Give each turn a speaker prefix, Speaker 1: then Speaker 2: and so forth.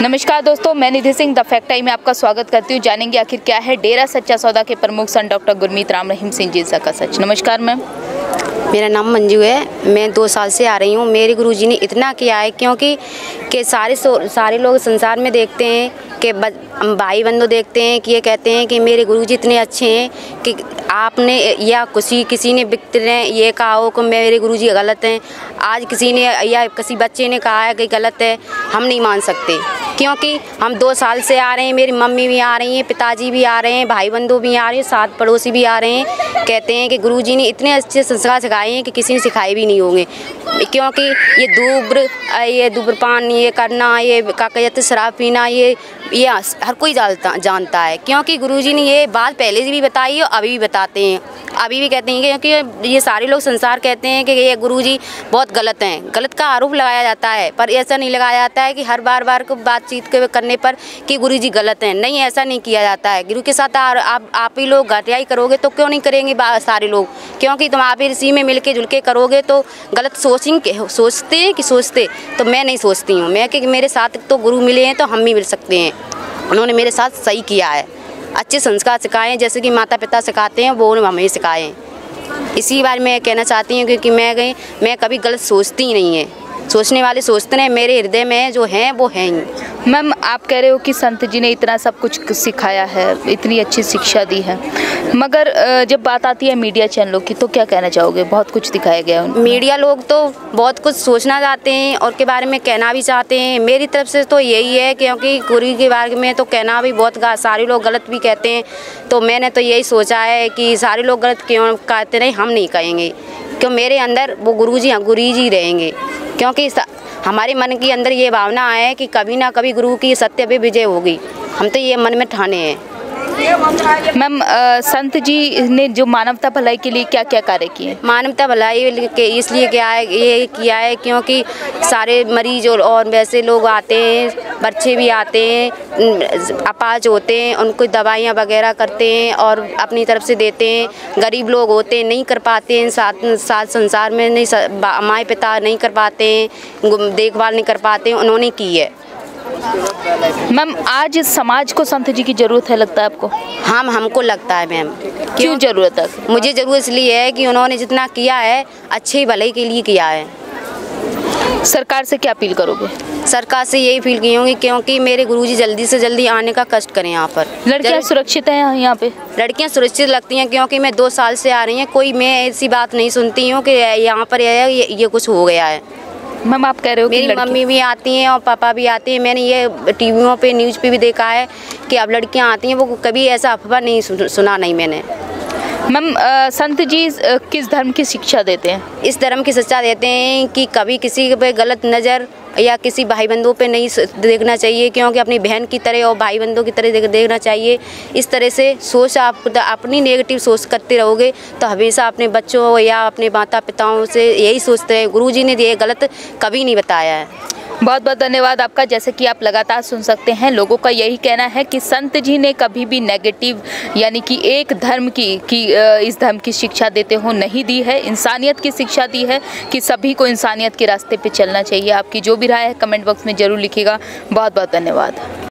Speaker 1: नमस्कार दोस्तों, मैं निधि सिंह द फैक्ट टाइम में आपका स्वागत करती हूँ। जानेंगे आखिर क्या है डेरा सच्चा सौदा के प्रमुख संत डॉक्टर गुरमीत राम रहीम सिंह जी का सच। नमस्कार मैम।
Speaker 2: मेरा नाम मंजू है, मैं 2 साल से आ रही हूँ। मेरे गुरुजी ने इतना किया है क्योंकि सारे लोग संसार में देखते हैं कि भाई बंधु देखते हैं कि ये कहते हैं कि मेरे गुरुजी इतने अच्छे हैं कि आपने या किसी ने ये कहा हो कि मेरे गुरुजी गलत हैं। आज किसी ने या किसी बच्चे ने कहा है कि गलत है, हम नहीं मान सकते क्योंकि हम 2 साल से आ रहे हैं। मेरी मम्मी भी आ रही हैं, पिताजी भी आ रहे हैं, भाई बंधु भी आ रहे हैं, साथ पड़ोसी भी आ रहे हैं। कहते हैं कि गुरुजी ने इतने अच्छे संस्कार सिखाए हैं कि किसी ने सिखाए भी नहीं होंगे। क्योंकि ये धूम्रपान ये करना, ये क्या कहते शराब पीना, ये हर कोई जानता है क्योंकि गुरुजी ने ये बात पहले से भी बताई है और अभी भी बताते हैं, अभी भी कहते हैं। क्योंकि ये सारे लोग संसार कहते हैं कि ये गुरुजी बहुत गलत हैं। गलत का आरोप लगाया जाता है, पर ऐसा नहीं लगाया जाता है कि हर बार को बातचीत करने पर कि गुरुजी गलत हैं। नहीं, ऐसा नहीं किया जाता है। गुरु के साथ आप ही लोग घटियाई करोगे तो क्यों नहीं करेंगे सारे लोग, क्योंकि तुम आप ही इसी में मिलके जुल के करोगे तो गलत सोचते तो मैं नहीं सोचती हूँ। मैं कि मेरे साथ तो गुरु मिले हैं तो हम भी मिल सकते हैं। उन्होंने मेरे साथ सही किया है, अच्छे संस्कार सिखाए हैं, जैसे कि माता पिता सिखाते हैं वो हमें सिखाए हैं। इसी बारे में कहना चाहती हूँ क्योंकि मैं कभी गलत सोचती ही नहीं है। सोचने वाले सोचते हैं, मेरे हृदय में जो हैं वो हैं ही।
Speaker 1: मैम, आप कह रहे हो कि संत जी ने इतना सब कुछ सिखाया है, इतनी अच्छी शिक्षा दी है, मगर जब बात आती है मीडिया चैनलों की तो क्या कहना चाहोगे? बहुत कुछ दिखाया गया है।
Speaker 2: मीडिया लोग तो बहुत कुछ सोचना चाहते हैं और के बारे में कहना भी चाहते हैं। मेरी तरफ से तो यही है क्योंकि गुरु के बारे में तो कहना भी बहुत सारे लोग गलत भी कहते हैं, तो मैंने तो यही सोचा है कि सारे लोग गलत क्यों कहते नहीं, हम नहीं कहेंगे क्यों मेरे अंदर वो गुरु जी रहेंगे। क्योंकि हमारे मन के अंदर ये भावना है कि कभी ना कभी गुरु की सत्य पे विजय होगी, हम तो ये मन में ठाने हैं।
Speaker 1: मैम, संत जी ने जो मानवता भलाई के लिए क्या क्या कार्य किए?
Speaker 2: मानवता भलाई के इसलिए ये किया है क्योंकि सारे मरीज और वैसे लोग आते हैं, बच्चे भी आते हैं, अपाज होते हैं, उनको दवाइयाँ वगैरह करते हैं और अपनी तरफ से देते हैं। गरीब लोग होते हैं, नहीं कर पाते हैं, साथ संसार में नहीं, माँ पिता नहीं कर पाते हैं, देखभाल नहीं कर पाते हैं, उन्होंने की है।
Speaker 1: मैम, आज समाज को संत जी की जरूरत है लगता है आपको?
Speaker 2: हमको लगता है मैम।
Speaker 1: क्यों जरूरत है?
Speaker 2: मुझे जरूरत इसलिए है कि उन्होंने जितना किया है अच्छे भलाई के लिए किया है।
Speaker 1: सरकार से क्या अपील करोगे?
Speaker 2: सरकार से यही फील की होंगी क्योंकि मेरे गुरुजी जल्दी से जल्दी आने का कष्ट करें यहाँ पर।
Speaker 1: लड़कियाँ सुरक्षित हैं यहाँ पे?
Speaker 2: लड़कियाँ सुरक्षित लगती हैं क्योंकि मैं 2 साल से आ रही हैं, कोई मैं ऐसी बात नहीं सुनती हूँ कि यहाँ पर ये कुछ हो गया है।
Speaker 1: मैम, आप कह रहे हो कि
Speaker 2: मेरी मम्मी भी आती हैं और पापा भी आते हैं। मैंने ये टीवियों पे न्यूज़ पे भी देखा है कि अब लड़कियां आती हैं, वो कभी ऐसा अफवाह नहीं सुना नहीं मैंने।
Speaker 1: मैम, संत जी किस धर्म की शिक्षा देते हैं?
Speaker 2: इस धर्म की शिक्षा देते हैं कि कभी किसी पे गलत नज़र या किसी भाई बंधुओं पे नहीं देखना चाहिए क्योंकि अपनी बहन की तरह और भाई बंधुओं की तरह देखना चाहिए। इस तरह से सोच आप अपनी नेगेटिव सोच करते रहोगे तो हमेशा अपने बच्चों या अपने माता पिताओं से यही सोचते हैं। गुरुजी ने ये गलत कभी नहीं बताया है।
Speaker 1: बहुत बहुत धन्यवाद आपका। जैसे कि आप लगातार सुन सकते हैं, लोगों का यही कहना है कि संत जी ने कभी भी नेगेटिव यानी कि एक धर्म की इस धर्म की शिक्षा देते हो नहीं दी है, इंसानियत की शिक्षा दी है कि सभी को इंसानियत के रास्ते पे चलना चाहिए। आपकी जो भी राय है कमेंट बॉक्स में ज़रूर लिखिएगा। बहुत बहुत धन्यवाद।